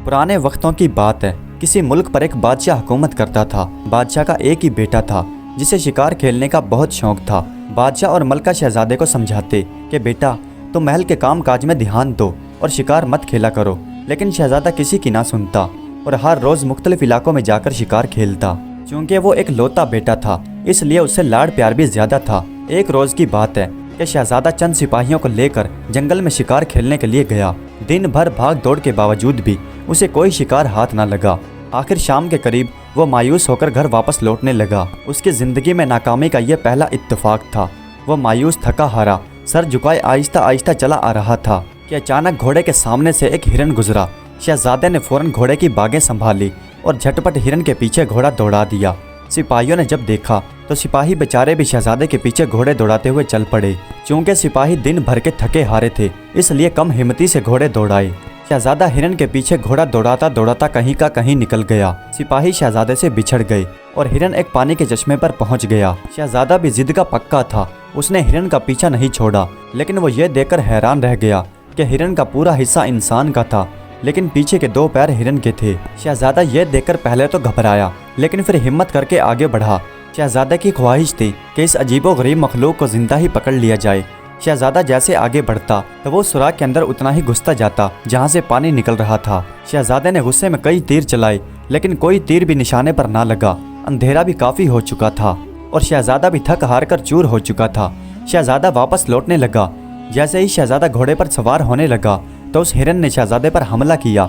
पुराने वक्तों की बात है। किसी मुल्क पर एक बादशाह हुकूमत करता था। बादशाह का एक ही बेटा था जिसे शिकार खेलने का बहुत शौक था। बादशाह और मलका शहजादे को समझाते कि बेटा तुम महल के काम काज में ध्यान दो और शिकार मत खेला करो, लेकिन शहजादा किसी की ना सुनता और हर रोज़ मुख्तलिफ इलाकों में जाकर शिकार खेलता। चूँकि वो एक लौता बेटा था इसलिए उससे लाड़ प्यार भी ज़्यादा था। एक रोज़ की बात है कि शहजादा चंद सिपाहियों को लेकर जंगल में शिकार खेलने के लिए गया। दिन भर भाग दौड़ के बावजूद भी उसे कोई शिकार हाथ ना लगा। आखिर शाम के करीब वो मायूस होकर घर वापस लौटने लगा। उसकी ज़िंदगी में नाकामी का यह पहला इत्तेफाक था। वो मायूस, थका हारा, सर झुकाए आहिस्ता आहिस्ता चला आ रहा था कि अचानक घोड़े के सामने से एक हिरन गुजरा। शहजादे ने फौरन घोड़े की बागें संभाली और झटपट हिरन के पीछे घोड़ा दौड़ा दिया। सिपाहियों ने जब देखा तो सिपाही बेचारे भी शहजादे के पीछे घोड़े दौड़ाते हुए चल पड़े। चूँकि सिपाही दिन भर के थके हारे थे इसलिए कम हिम्मती से घोड़े दौड़ाए। शहजादा हिरन के पीछे घोड़ा दौड़ाता दौड़ाता कहीं का कहीं निकल गया। सिपाही शहजादे से बिछड़ गए और हिरन एक पानी के चश्मे पर पहुंच गया। शहजादा भी जिद का पक्का था, उसने हिरन का पीछा नहीं छोड़ा, लेकिन वो ये देखकर हैरान रह गया कि हिरन का पूरा हिस्सा इंसान का था, लेकिन पीछे के 2 पैर हिरन के थे। शहजादा ये देखकर पहले तो घबराया, लेकिन फिर हिम्मत करके आगे बढ़ा। शहजादा की ख्वाहिश थी कि इस अजीबोगरीब मखलूक को जिंदा ही पकड़ लिया जाए। शहजादा जैसे आगे बढ़ता तो वो सुराख के अंदर उतना ही घुसता जाता जहाँ से पानी निकल रहा था। शहजादे ने गुस्से में कई तीर चलाए, लेकिन कोई तीर भी निशाने पर ना लगा। अंधेरा भी काफ़ी हो चुका था और शहजादा भी थक हार कर चूर हो चुका था। शहजादा वापस लौटने लगा। जैसे ही शहजादा घोड़े पर सवार होने लगा तो उस हिरन ने शहजादे पर हमला किया।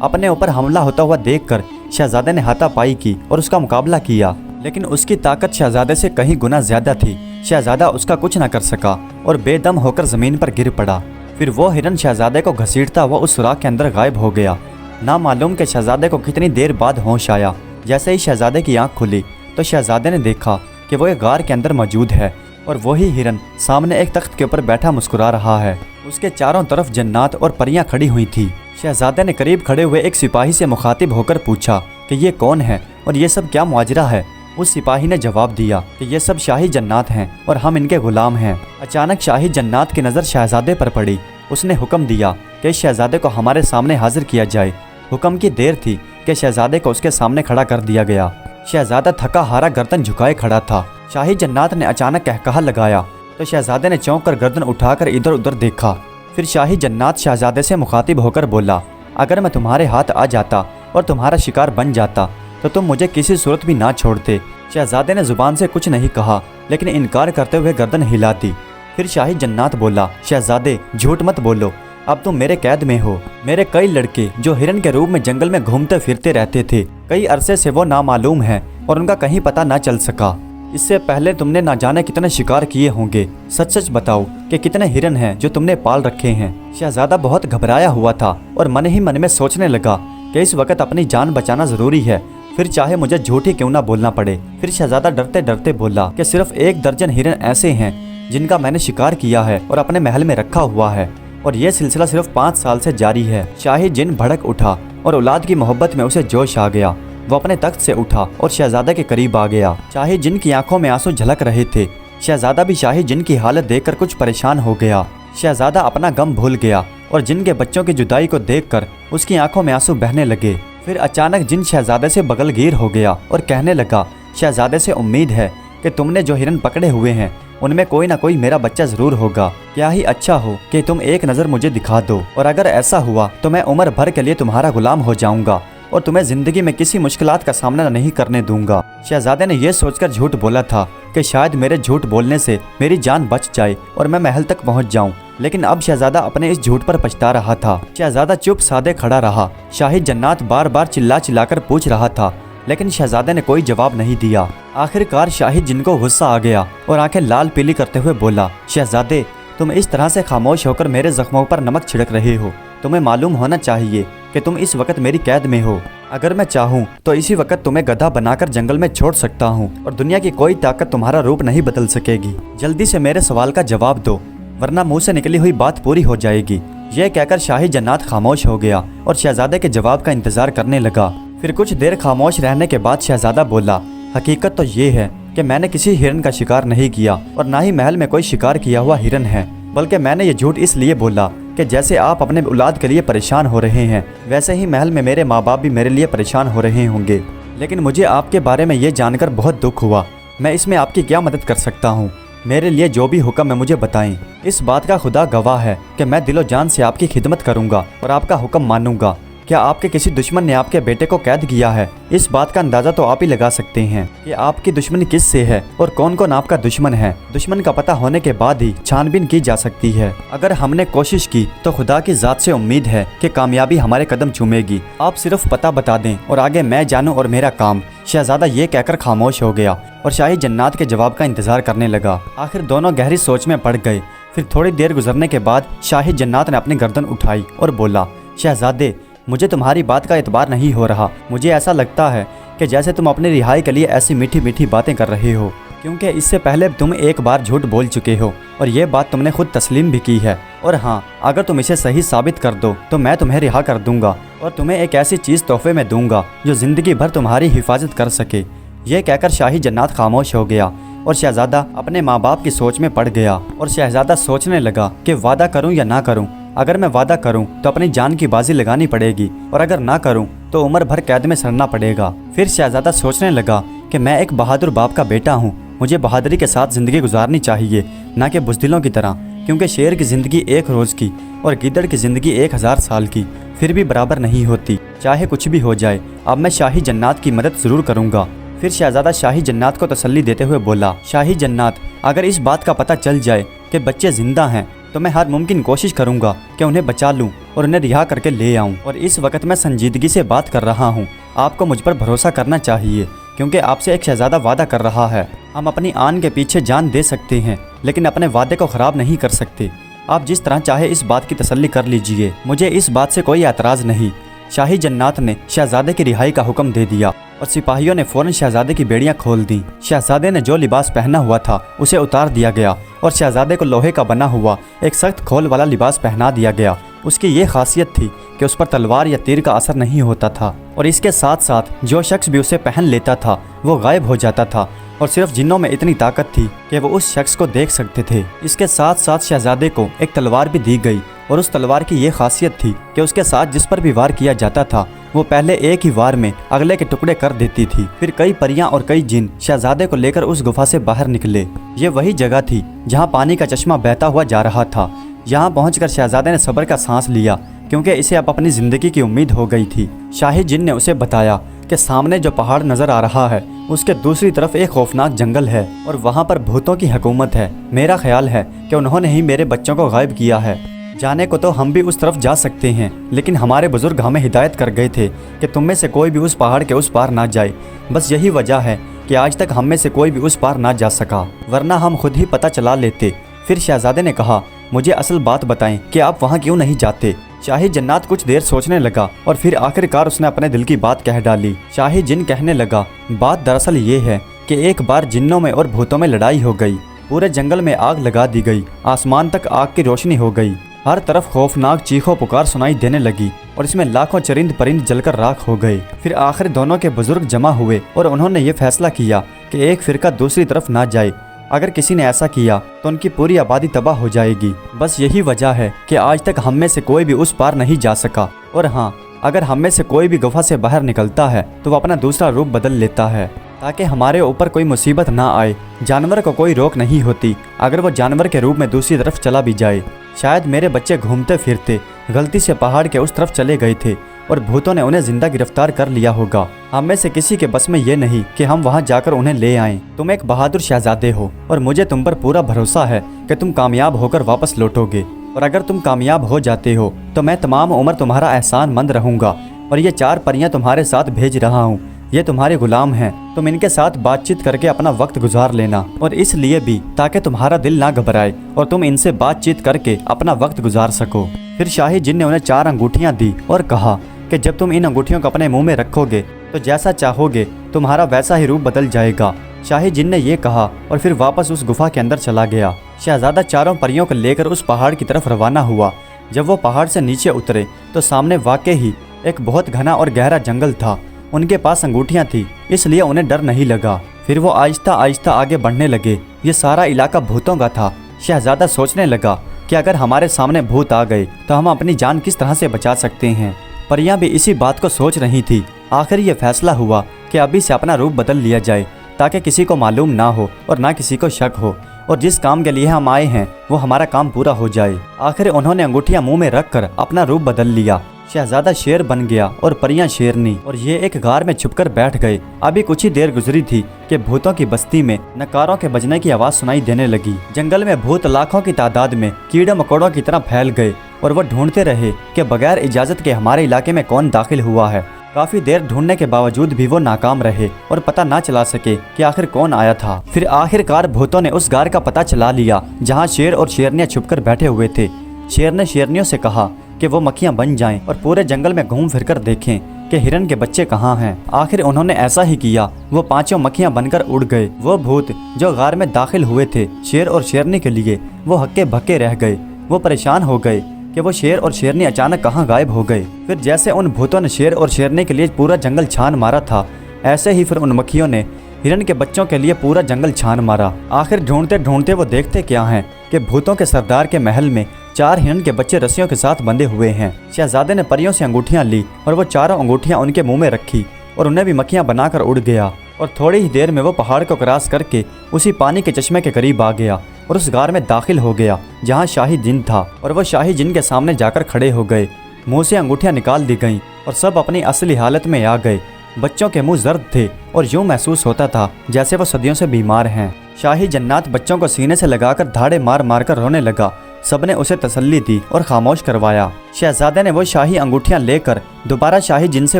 अपने ऊपर हमला होता हुआ देखकर शहजादे ने हाथापाई की और उसका मुकाबला किया, लेकिन उसकी ताकत शहजादे से कहीं गुना ज्यादा थी। शहजादा उसका कुछ न कर सका और बेदम होकर ज़मीन पर गिर पड़ा। फिर वो हिरन शहजादे को घसीटता हुआ उस सुराख के अंदर गायब हो गया। ना मालूम कि शहजादे को कितनी देर बाद होश आया। जैसे ही शहजादे की आंख खुली तो शहजादे ने देखा कि वो एक गार के अंदर मौजूद है और वही हिरन सामने एक तख्त के ऊपर बैठा मुस्कुरा रहा है। उसके चारों तरफ जन्नात और परियां खड़ी हुई थी। शहजादे ने करीब खड़े हुए एक सिपाही से मुखातिब होकर पूछा कि ये कौन है और ये सब क्या मुआजरा है। उस सिपाही ने जवाब दिया कि ये सब शाही जन्नात हैं और हम इनके गुलाम हैं। अचानक शाही जन्नात की नज़र शहजादे पर पड़ी। उसने हुक्म दिया कि इस शहजादे को हमारे सामने हाजिर किया जाए। हुक्म की देर थी कि शहजादे को उसके सामने खड़ा कर दिया गया। शहजादा थका हारा गर्दन झुकाए खड़ा था। शाही जन्नात ने अचानक कहकहा लगाया तो शहजादे ने चौंक कर गर्दन उठाकर इधर उधर देखा। फिर शाही जन्नात शहजादे से मुखातिब होकर बोला, अगर मैं तुम्हारे हाथ आ जाता और तुम्हारा शिकार बन जाता तो तुम मुझे किसी सूरत भी ना छोड़ते। शहजादे ने जुबान से कुछ नहीं कहा, लेकिन इनकार करते हुए गर्दन हिला दी। फिर शाही जन्नात बोला, शहजादे झूठ मत बोलो, अब तुम मेरे कैद में हो। मेरे कई लड़के जो हिरन के रूप में जंगल में घूमते फिरते रहते थे, कई अरसे से वो नामालूम हैं और उनका कहीं पता ना चल सका। इससे पहले तुमने ना जाने कितने शिकार किए होंगे। सच सच बताओ कि कितने हिरन हैं जो तुमने पाल रखे हैं। शहजादा बहुत घबराया हुआ था और मन ही मन में सोचने लगा कि इस वक्त अपनी जान बचाना ज़रूरी है, फिर चाहे मुझे झूठ ही क्यों ना बोलना पड़े। फिर शहजादा डरते डरते बोला कि सिर्फ 1 दर्जन हिरन ऐसे हैं जिनका मैंने शिकार किया है और अपने महल में रखा हुआ है, और यह सिलसिला सिर्फ 5 साल से जारी है। शाही जिन भड़क उठा और औलाद की मोहब्बत में उसे जोश आ गया। वो अपने तख्त से उठा और शहजादा के करीब आ गया। शाही जिन की आंखों में आंसू झलक रहे थे। शहजादा भी शाही जिन की हालत देखकर कुछ परेशान हो गया। शहजादा अपना गम भूल गया और जिन के बच्चों की जुदाई को देखकर उसकी आंखों में आंसू बहने लगे। फिर अचानक जिन शहजादे से बगलगीर हो गया और कहने लगा, शहजादे से उम्मीद है कि तुमने जो हिरन पकड़े हुए हैं उनमें कोई ना कोई मेरा बच्चा जरूर होगा। क्या ही अच्छा हो कि तुम एक नज़र मुझे दिखा दो, और अगर ऐसा हुआ तो मैं उम्र भर के लिए तुम्हारा गुलाम हो जाऊंगा और तुम्हें जिंदगी में किसी मुश्किलात का सामना नहीं करने दूंगा। शहजादे ने यह सोचकर झूठ बोला था कि शायद मेरे झूठ बोलने से मेरी जान बच जाए और मैं महल तक पहुंच जाऊं, लेकिन अब शहजादा अपने इस झूठ पर पछता रहा था। शहजादा चुप सादे खड़ा रहा। शाही जन्नात बार बार चिल्ला चिल्लाकर पूछ रहा था, लेकिन शहजादे ने कोई जवाब नहीं दिया। आखिरकार शाही जिन को गुस्सा आ गया और आंखें लाल पीली करते हुए बोला, शहजादे तुम इस तरह से खामोश होकर मेरे जख्मों पर नमक छिड़क रहे हो। तुम्हें मालूम होना चाहिए कि तुम इस वक्त मेरी कैद में हो। अगर मैं चाहूँ तो इसी वक्त तुम्हें गधा बनाकर जंगल में छोड़ सकता हूँ और दुनिया की कोई ताकत तुम्हारा रूप नहीं बदल सकेगी। जल्दी से मेरे सवाल का जवाब दो, वरना मुंह से निकली हुई बात पूरी हो जाएगी। यह कहकर शाही जन्नात खामोश हो गया और शहजादे के जवाब का इंतजार करने लगा। फिर कुछ देर खामोश रहने के बाद शहजादा बोला, हकीकत तो ये है कि मैंने किसी हिरन का शिकार नहीं किया और ना ही महल में कोई शिकार किया हुआ हिरन है, बल्कि मैंने ये झूठ इसलिए बोला کہ جیسے آپ اپنے اولاد کے لیے پریشان ہو رہے ہیں ویسے ہی محل میں میرے ماں باپ بھی میرے لیے پریشان ہو رہے ہوں گے، لیکن مجھے آپ کے بارے میں یہ جان کر بہت دکھ ہوا۔ میں اس میں آپ کی کیا مدد کر سکتا ہوں؟ میرے لیے جو بھی حکم ہے مجھے بتائیں۔ اس بات کا خدا گواہ ہے کہ میں دل و جان سے آپ کی خدمت کروں گا اور آپ کا حکم مانوں گا۔ کیا آپ کے کسی دشمن نے آپ کے بیٹے کو قید کیا ہے؟ اس بات کا اندازہ تو آپ ہی لگا سکتے ہیں کہ آپ کی دشمنی کس سے ہے اور کون کون آپ کا دشمن ہے۔ دشمن کا پتہ ہونے کے بعد ہی چھان بین کی جا سکتی ہے۔ اگر ہم نے کوشش کی تو خدا کی ذات سے امید ہے کہ کامیابی ہمارے قدم چومے گی۔ آپ صرف پتہ بتا دیں اور آگے میں جانوں اور میرا کام۔ شہزادہ یہ کہہ کر خاموش ہو گیا اور شاہی جنات کے جواب کا انتظار کرنے لگا۔ آخر دونوں گہری سوچ میں پڑ گئے۔ پھر تھوڑی دیر گزرنے کے بعد شاہی جنات نے اپنی گردن اٹھائی اور بولا، شہزادے، مجھے تمہاری بات کا اعتبار نہیں ہو رہا۔ مجھے ایسا لگتا ہے کہ جیسے تم اپنی رہائی کے لیے ایسی میٹھی میٹھی باتیں کر رہے ہو، کیونکہ اس سے پہلے تم ایک بار جھوٹ بول چکے ہو اور یہ بات تم نے خود تسلیم بھی کی ہے۔ اور ہاں، اگر تم اسے صحیح ثابت کر دو تو میں تمہیں رہا کر دوں گا اور تمہیں ایک ایسی چیز تحفے میں دوں گا جو زندگی بھر تمہاری حفاظت کر سکے۔ یہ کہہ کر شاہی جنات خاموش ہو گیا اور شہزادہ اپنے ماں باپ کی سوچ میں پڑ گیا اور شہزادہ سوچنے لگا کہ وعدہ کروں یا نہ کروں۔ اگر میں وعدہ کروں تو اپنی جان کی بازی لگانی پڑے گی اور اگر نہ کروں تو عمر بھر قید میں سڑنا پڑے گا۔ پھر شہزادہ سوچنے لگا کہ میں ایک بہادر باپ کا بیٹا ہوں، مجھے بہادری کے ساتھ زندگی گزارنی چاہیے، نہ کہ بزدلوں کی طرح، کیونکہ شیر کی زندگی ایک روز کی اور گیدڑ کی زندگی 1000 سال کی پھر بھی برابر نہیں ہوتی۔ چاہے کچھ بھی ہو جائے، اب میں شاہی جنات کی مدد ضرور کروں گا۔ پھر شہزادہ شاہی جنات کو تسلی دیتے ہوئے بولا، شاہی جنات، اگر اس بات کا پتہ چل جائے کہ بچے زندہ ہیں تو میں ہر ممکن کوشش کروں گا کہ انہیں بچا لوں اور انہیں رہا کر کے لے آؤں۔ اور اس وقت میں سنجیدگی سے بات کر رہا ہوں۔ آپ کو مجھ پر بھروسہ کرنا چاہیے، کیونکہ آپ سے ایک شہزادہ وعدہ کر رہا ہے۔ ہم اپنی آن کے پیچھے جان دے سکتے ہیں لیکن اپنے وعدے کو خراب نہیں کر سکتے۔ آپ جس طرح چاہے اس بات کی تسلی کر لیجئے، مجھے اس بات سے کوئی اعتراض نہیں۔ شاہی جنات نے شہزادے کی رہائی کا حکم دے دیا اور سپاہیوں نے فوراً شہزادے کی بیڑیاں کھول دیں۔ شہزادے نے جو لباس پہنا ہوا تھا اسے اتار دیا گیا اور شہزادے کو لوہے کا بنا ہوا ایک سخت کھول والا لباس پہنا دیا گیا۔ اس کی یہ خاصیت تھی کہ اس پر تلوار یا تیر کا اثر نہیں ہوتا تھا اور اس کے ساتھ ساتھ جو شخص بھی اسے پہن لیتا تھا وہ غائب ہو جاتا تھا اور صرف جنوں میں اتنی طاقت تھی کہ وہ اس شخص کو دیکھ سکتے تھے۔ اس کے ساتھ ساتھ شہزادے کو ایک تلوار بھی دی گئی اور اس تلوار کی یہ خاصیت تھی کہ اس کے ساتھ جس پر بھی وار کیا جاتا تھا وہ پہلے ایک ہی وار میں اگلے کے ٹکڑے کر دیتی تھی۔ پھر کئی پریاں اور کئی جن شہزادے کو لے کر اس گفا سے باہر نکلے۔ یہ وہی جگہ تھی جہاں پانی کا چشمہ بہتا ہوا جا رہا تھا۔ یہاں پہنچ کر شہزادے نے صبر کا سانس لیا کیونکہ اسے اب اپنی زندگی کی امید ہو گئی تھی۔ شاہی جن نے اسے بتایا کہ سامنے جو پہاڑ نظر آ رہا ہے اس کے دوسری طرف ایک خوفناک جنگل ہے اور وہاں پر بھوتوں کی حکومت ہے۔ میرا خیال ہے کہ انہوں نے ہی میرے بچوں کو غائب کیا ہے۔ جانے کو تو ہم بھی اس طرف جا سکتے ہیں، لیکن ہمارے بزرگ ہمیں ہدایت کر گئے تھے کہ تم میں سے کوئی بھی اس پہاڑ کے اس پار نہ جائے۔ بس یہی وجہ ہے کہ آج تک ہم میں سے کوئی بھی اس پار نہ جا سکا، ورنہ ہم خود ہی پتہ چلا لیتے۔ پھر شہزادے نے کہا، مجھے اصل بات بتائیں کہ آپ وہاں کیوں نہیں جاتے؟ شاہی جنات کچھ دیر سوچنے لگا اور پھر آخر کار اس نے اپنے دل کی بات کہہ ڈالی۔ شاہی جن کہنے لگا، بات دراصل یہ ہے کہ ایک بار جنوں میں اور بھوتوں میں لڑائی ہو گئی، پورے جنگل میں آگ لگا دی گئی، آسمان تک آگ کی روشنی ہو گئی، ہر طرف خوفناک چیخو پکار سنائی دینے لگی اور اس میں لاکھوں چرند پرند جل کر راکھ ہو گئے۔ پھر آخر دونوں کے بزرگ جمع ہوئے اور انہوں نے یہ فیصلہ کیا کہ ایک فرقہ دوسری طرف نہ جائے، اگر کسی نے ایسا کیا تو ان کی پوری آبادی تباہ ہو جائے گی۔ بس یہی وجہ ہے کہ آج تک ہم میں سے کوئی بھی اس پار نہیں جا سکا۔ اور ہاں، اگر ہم میں سے کوئی بھی گفا سے باہر نکلتا ہے تو وہ اپنا دوسرا روپ بدل لیتا ہے تاکہ ہمارے اوپر کوئی مصیبت نہ آئے۔ جانور کو کوئی روک نہیں ہوتی اگر وہ جانور کے روپ میں دوسری طرف چلا بھی جائے۔ شاید میرے بچے گھومتے پھرتے غلطی سے پہاڑ کے اس طرف چلے گئے تھے اور بھوتوں نے انہیں زندہ گرفتار کر لیا ہوگا۔ ہم میں سے کسی کے بس میں یہ نہیں کہ ہم وہاں جا کر انہیں لے آئیں۔ تم ایک بہادر شہزادے ہو اور مجھے تم پر پورا بھروسہ ہے کہ تم کامیاب ہو کر واپس لوٹو گے، اور اگر تم کامیاب ہو جاتے ہو تو میں تمام عمر تمہارا احسان مند رہوں گا۔ اور یہ 4 پریاں تمہارے ساتھ بھیج رہا ہوں، یہ تمہارے غلام ہیں، تم ان کے ساتھ بات چیت کر کے اپنا وقت گزار لینا، اور اس لیے بھی تاکہ تمہارا دل نہ گھبرائے اور تم ان سے بات چیت کر کے اپنا وقت گزار سکو۔ پھر شاہی جن نے انہیں 4 انگوٹھیاں دی اور کہا کہ جب تم ان انگوٹھیوں کو اپنے منہ میں رکھو گے تو جیسا چاہو گے تمہارا ویسا ہی روپ بدل جائے گا۔ شاہی جن نے یہ کہا اور پھر واپس اس گفا کے اندر چلا گیا۔ شہزادہ 4 پریوں کو لے کر اس پہاڑ کی طرف روانہ ہوا۔ جب وہ پہاڑ سے نیچے اترے تو سامنے واقع ہی ایک بہت گھنا اور گہرا جنگل تھا۔ ان کے پاس انگوٹھیاں تھیں اس لیے انہیں ڈر نہیں لگا۔ پھر وہ آہستہ آہستہ آگے بڑھنے لگے۔ یہ سارا علاقہ بھوتوں کا تھا۔ شہزادہ سوچنے لگا، कि अगर हमारे सामने भूत आ गए तो हम अपनी जान किस तरह से बचा सकते हैं। परियां भी इसी बात को सोच रही थी। आखिर ये फैसला हुआ कि अभी से अपना रूप बदल लिया जाए ताकि किसी को मालूम ना हो और ना किसी को शक हो, और जिस काम के लिए हम आए हैं वो हमारा काम पूरा हो जाए। आखिर उन्होंने अंगूठियां मुंह में रखकर अपना रूप बदल लिया। शहजादा शेर बन गया और परियां शेरनी, और ये एक गार में छुपकर बैठ गए। अभी कुछ ही देर गुजरी थी कि भूतों की बस्ती में नकारों के बजने की आवाज सुनाई देने लगी। जंगल में भूत लाखों की तादाद में कीड़े मकोड़ों की तरह फैल गए और वो ढूंढते रहे कि बगैर इजाजत के हमारे इलाके में कौन दाखिल हुआ है। काफी देर ढूंढने के बावजूद भी वो नाकाम रहे और पता ना चला सके कि आखिर कौन आया था। फिर आखिरकार भूतों ने उस गार का पता चला लिया जहाँ शेर और शेरनियां छुपकर बैठे हुए थे। शेर ने शेरनियों से कहा कि वो मक्खियां बन जाएं और पूरे जंगल में घूम फिर कर देखें कि हिरन के बच्चे कहाँ हैं। आखिर उन्होंने ऐसा ही किया। वो पांचों मक्खियां बनकर उड़ गए। वो भूत जो गार में दाखिल हुए थे शेर और शेरनी के लिए, वो हक्के भक्के रह गए। वो परेशान हो गए कि वो शेर और शेरनी अचानक कहाँ गायब हो गए। फिर जैसे उन भूतों ने शेर और शेरनी के लिए पूरा जंगल छान मारा था, ऐसे ही फिर उन मक्खियों ने हिरन के बच्चों के लिए पूरा जंगल छान मारा। आखिर ढूंढते ढूंढते वो देखते क्या हैं कि भूतों के सरदार के महल में 4 हिरन के बच्चे रस्सियों के साथ बंधे हुए हैं। शहजादे ने परियों से अंगूठियां ली और वो चारों अंगूठियां उनके मुंह में रखी और उन्हें भी मक्खियां बनाकर उड़ गया। और थोड़ी ही देर में वो पहाड़ को क्रॉस करके उसी पानी के चश्मे के करीब आ गया और उस गार में दाखिल हो गया जहाँ शाही जिन था। और वो शाही जिन के सामने जाकर खड़े हो गए। मुंह से अंगूठियां निकाल दी गईं और सब अपनी असली हालत में आ गए। बच्चों के मुंह जर्द थे और यूं महसूस होता था जैसे वो सदियों से बीमार हैं। शाही जन्नात बच्चों को सीने से लगाकर धाड़े मार मार कर रोने लगा। सबने उसे तसल्ली दी और खामोश करवाया। शहजादे ने वो शाही अंगूठियां लेकर दोबारा शाही जिन से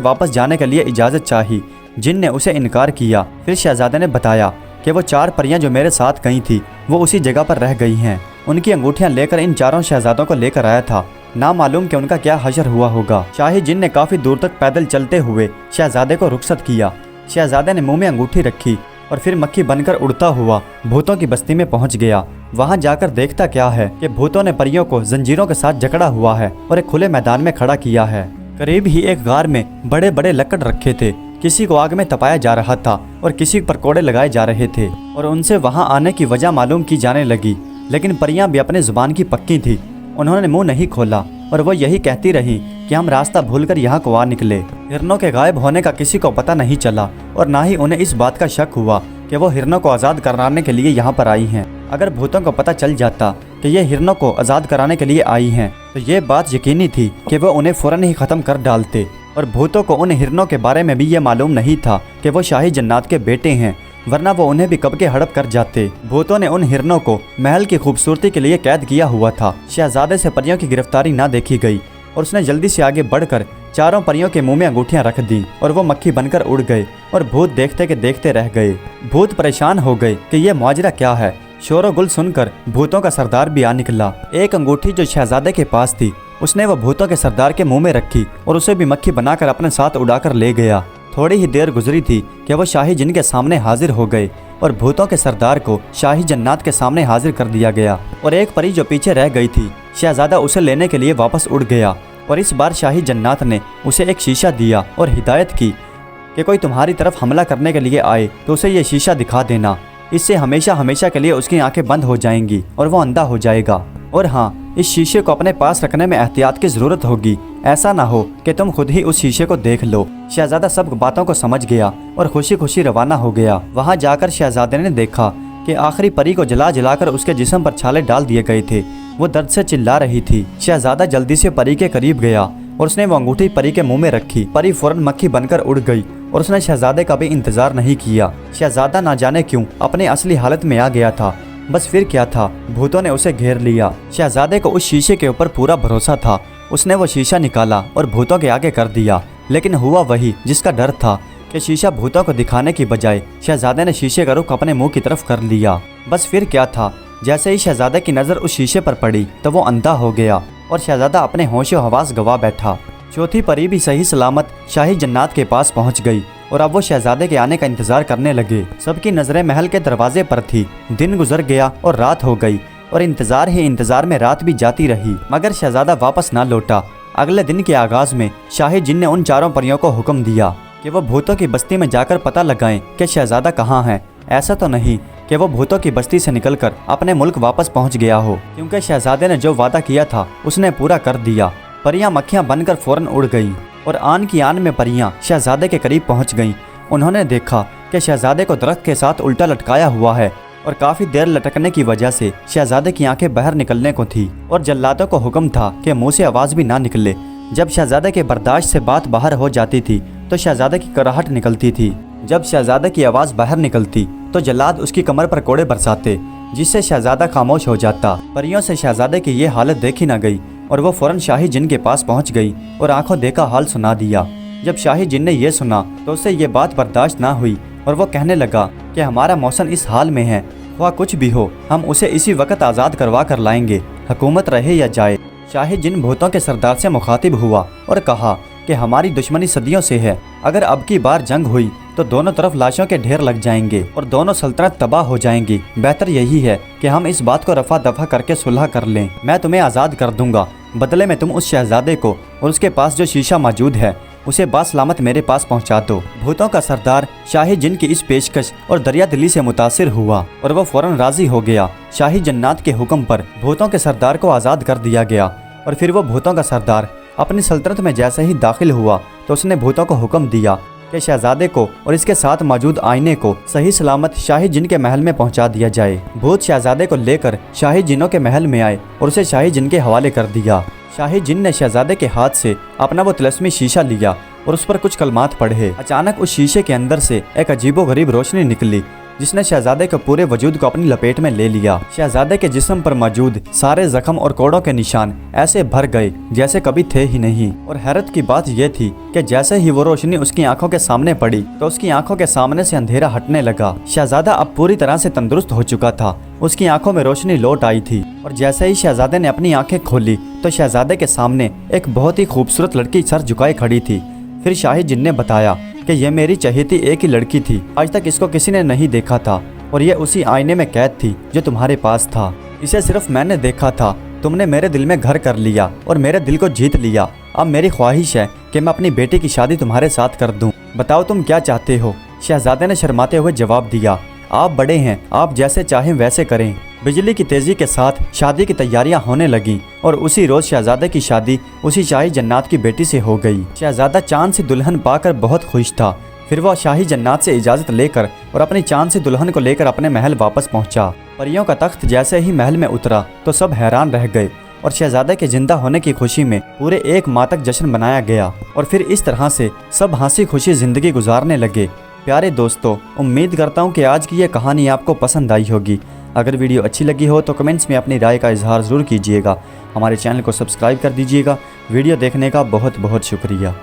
वापस जाने के लिए इजाज़त चाही। जिन ने उसे इनकार किया। फिर शहजादे ने बताया कि वो 4 परियां जो मेरे साथ गई थी वो उसी जगह पर रह गई हैं। उनकी अंगूठियां लेकर इन चारों शहजादों को लेकर आया था। ना मालूम कि उनका क्या हशर हुआ होगा। शाही जिन ने काफ़ी दूर तक पैदल चलते हुए शहजादे को रुखसत किया। शहजादे ने मुंह में अंगूठी रखी और फिर मक्खी बनकर उड़ता हुआ भूतों की बस्ती में पहुंच गया। वहां जाकर देखता क्या है कि भूतों ने परियों को जंजीरों के साथ जकड़ा हुआ है और एक खुले मैदान में खड़ा किया है। करीब ही एक गार में बड़े बड़े लकड़ रखे थे। किसी को आग में तपाया जा रहा था और किसी पर कोड़े लगाए जा रहे थे और उनसे वहां आने की वजह मालूम की जाने लगी। लेकिन परियां भी अपनी जुबान की पक्की थी। उन्होंने मुंह नहीं खोला और वो यही कहती रही कि हम रास्ता भूलकर यहाँ को आ निकले। हिरनों के गायब होने का किसी को पता नहीं चला और ना ही उन्हें इस बात का शक हुआ कि वो हिरनों को आज़ाद कराने के लिए यहाँ पर आई हैं। अगर भूतों को पता चल जाता कि ये हिरनों को आज़ाद कराने के लिए आई हैं तो ये बात यकीनी थी कि वो उन्हें फौरन ही ख़त्म कर डालते। और भूतों को उन हिरनों के बारे में भी ये मालूम नहीं था कि वो शाही जन्नात के बेटे हैं, वरना वो उन्हें भी कब के हड़प कर जाते। भूतों ने उन हिरनों को महल की खूबसूरती के लिए कैद किया हुआ था। शहजादे से परियों की गिरफ्तारी ना देखी गई और उसने जल्दी से आगे बढ़कर चारों परियों के मुंह में अंगूठियां रख दी और वो मक्खी बनकर उड़ गए और भूत देखते के देखते रह गए। भूत परेशान हो गए कि ये मुआजरा क्या है। शोर गुल सुनकर भूतों का सरदार भी आ निकला। एक अंगूठी जो शहजादे के पास थी उसने वो भूतों के सरदार के मुंह में रखी और उसे भी मक्खी बनाकर अपने साथ उड़ाकर ले गया। थोड़ी ही देर गुजरी थी कि वो शाही जिन के सामने हाजिर हो गए और भूतों के सरदार को शाही जन्नात के सामने हाजिर कर दिया गया। और एक परी जो पीछे रह गई थी, शहजादा उसे लेने के लिए वापस उड़ गया और इस बार शाही जन्नात ने उसे एक शीशा दिया और हिदायत की कि कोई तुम्हारी तरफ हमला करने के लिए आए तो उसे ये शीशा दिखा देना। इससे हमेशा हमेशा के लिए उसकी आंखें बंद हो जाएंगी और वो अंधा हो जाएगा। और हाँ, इस शीशे को अपने पास रखने में एहतियात की ज़रूरत होगी। ऐसा ना हो कि तुम खुद ही उस शीशे को देख लो। शहजादा सब बातों को समझ गया और खुशी खुशी रवाना हो गया। वहाँ जाकर शहजादे ने देखा कि आखिरी परी को जला जलाकर उसके जिस्म पर छाले डाल दिए गए थे। वो दर्द से चिल्ला रही थी। शहजादा जल्दी से परी के करीब गया और उसने वो अंगूठी परी के मुंह में रखी। परी फौरन मक्खी बनकर उड़ गई और उसने शहजादे का भी इंतजार नहीं किया। शहजादा ना जाने क्यों अपने असली हालत में आ गया था। बस फिर क्या था, भूतों ने उसे घेर लिया। शहजादे को उस शीशे के ऊपर पूरा भरोसा था। उसने वो शीशा निकाला और भूतों के आगे कर दिया। लेकिन हुआ वही जिसका डर था कि शीशा भूतों को दिखाने की बजाय शहजादे ने शीशे का रुख अपने मुंह की तरफ कर लिया। बस फिर क्या था, जैसे ही शहजादे की नज़र उस शीशे पर पड़ी तो वो अंधा हो गया और शहजादा अपने होशो हवास गवा बैठा। चौथी परी भी सही सलामत शाही जन्नात के पास पहुंच गई और अब वो शहजादे के आने का इंतजार करने लगे। सबकी नजरें महल के दरवाजे पर थी। दिन गुजर गया और रात हो गई और इंतजार ही इंतजार में रात भी जाती रही, मगर शहजादा वापस ना लौटा। अगले दिन के आगाज में शाही जिन ने उन चारों परियों को हुक्म दिया कि वो भूतों की बस्ती में जाकर पता लगाएं कि शहजादा कहाँ है। ऐसा तो नहीं कि वो भूतों की बस्ती से निकलकर अपने मुल्क वापस पहुंच गया हो, क्योंकि शहजादे ने जो वादा किया था उसने पूरा कर दिया। परियां मक्खियां बनकर फौरन उड़ गईं और आन की आन में परियां शहजादे के करीब पहुंच गईं। उन्होंने देखा कि शहजादे को दरख्त के साथ उल्टा लटकाया हुआ है और काफ़ी देर लटकने की वजह से शहजादे की आंखें बाहर निकलने को थी और जल्लादों को हुक्म था कि मुंह से आवाज़ भी ना निकले। जब शहजादे के बर्दाश्त से बात बाहर हो जाती थी तो शहजादे की कराहट निकलती थी। जब शहजादे की आवाज़ बाहर निकलती तो जल्लाद उसकी कमर पर कोड़े बरसाते, जिससे शहजादा खामोश हो जाता। परियों से शहजादे की ये हालत देखी न गई और वो फौरन शाही जिन के पास पहुंच गई और आंखों देखा हाल सुना दिया। जब शाही जिन ने ये सुना तो उससे ये बात बर्दाश्त ना हुई और वो कहने लगा कि हमारा मौसम इस हाल में है, वह कुछ भी हो हम उसे इसी वक्त आज़ाद करवा कर लाएंगे, हुकूमत रहे या जाए। शाही जिन भूतों के सरदार से मुखातिब हुआ और कहा कि हमारी दुश्मनी सदियों से है, अगर अब की बार जंग हुई तो दोनों तरफ लाशों के ढेर लग जाएंगे और दोनों सल्तनत तबाह हो जाएंगी। बेहतर यही है कि हम इस बात को रफा दफा करके सुलह कर लें। मैं तुम्हें आज़ाद कर दूंगा, बदले में तुम उस शहजादे को और उसके पास जो शीशा मौजूद है उसे बासलामत मेरे पास पहुंचा दो। भूतों का सरदार शाही जिन की इस पेशकश और दरिया दिली से मुतासिर हुआ और वो फौरन राजी हो गया। शाही जन्नात के हुक्म पर भूतों के सरदार को आज़ाद कर दिया गया और फिर वो भूतों का सरदार अपनी सल्तनत में जैसे ही दाखिल हुआ तो उसने भूतों को हुक्म दिया कि शहजादे को और इसके साथ मौजूद आईने को सही सलामत शाही जिन के महल में पहुंचा दिया जाए। भूत शहजादे को लेकर शाही जिनों के महल में आए और उसे शाही जिन के हवाले कर दिया। शाही जिन ने शहजादे के हाथ से अपना वो तिलस्मी शीशा लिया और उस पर कुछ कलमात पढ़े। अचानक उस शीशे के अंदर से एक अजीबोगरीब रोशनी निकली जिसने शहजादे के पूरे वजूद को अपनी लपेट में ले लिया। शहजादे के जिस्म पर मौजूद सारे जख्म और कोड़ों के निशान ऐसे भर गए जैसे कभी थे ही नहीं। और हैरत की बात यह थी कि जैसे ही वो रोशनी उसकी आंखों के सामने पड़ी तो उसकी आंखों के सामने से अंधेरा हटने लगा। शहजादा अब पूरी तरह से तंदुरुस्त हो चुका था, उसकी आंखों में रोशनी लौट आई थी और जैसे ही शहजादे ने अपनी आंखें खोली तो शहजादे के सामने एक बहुत ही खूबसूरत लड़की सर झुकाए खड़ी थी। फिर शाही जिन ने बताया कि यह मेरी चहेती एक ही लड़की थी, आज तक इसको किसी ने नहीं देखा था और यह उसी आईने में कैद थी जो तुम्हारे पास था। इसे सिर्फ मैंने देखा था, तुमने मेरे दिल में घर कर लिया और मेरे दिल को जीत लिया। अब मेरी ख्वाहिश है कि मैं अपनी बेटी की शादी तुम्हारे साथ कर दूं। बताओ तुम क्या चाहते हो? शहजादे ने शर्माते हुए जवाब दिया, आप बड़े हैं, आप जैसे चाहें वैसे करें। बिजली की तेजी के साथ शादी की तैयारियां होने लगीं और उसी रोज शहजादे की शादी उसी शाही जन्नात की बेटी से हो गई। शहजादा चांद से दुल्हन पाकर बहुत खुश था। फिर वह शाही जन्नात से इजाज़त लेकर और अपनी चांद से दुल्हन को लेकर अपने महल वापस पहुंचा। परियों का तख्त जैसे ही महल में उतरा तो सब हैरान रह गए और शहजादे के जिंदा होने की खुशी में पूरे एक माह तक जश्न मनाया गया और फिर इस तरह से सब हंसी खुशी जिंदगी गुजारने लगे। प्यारे दोस्तों, उम्मीद करता हूँ कि आज की ये कहानी आपको पसंद आई होगी। अगर वीडियो अच्छी लगी हो तो कमेंट्स में अपनी राय का इजहार ज़रूर कीजिएगा। हमारे चैनल को सब्सक्राइब कर दीजिएगा। वीडियो देखने का बहुत बहुत शुक्रिया।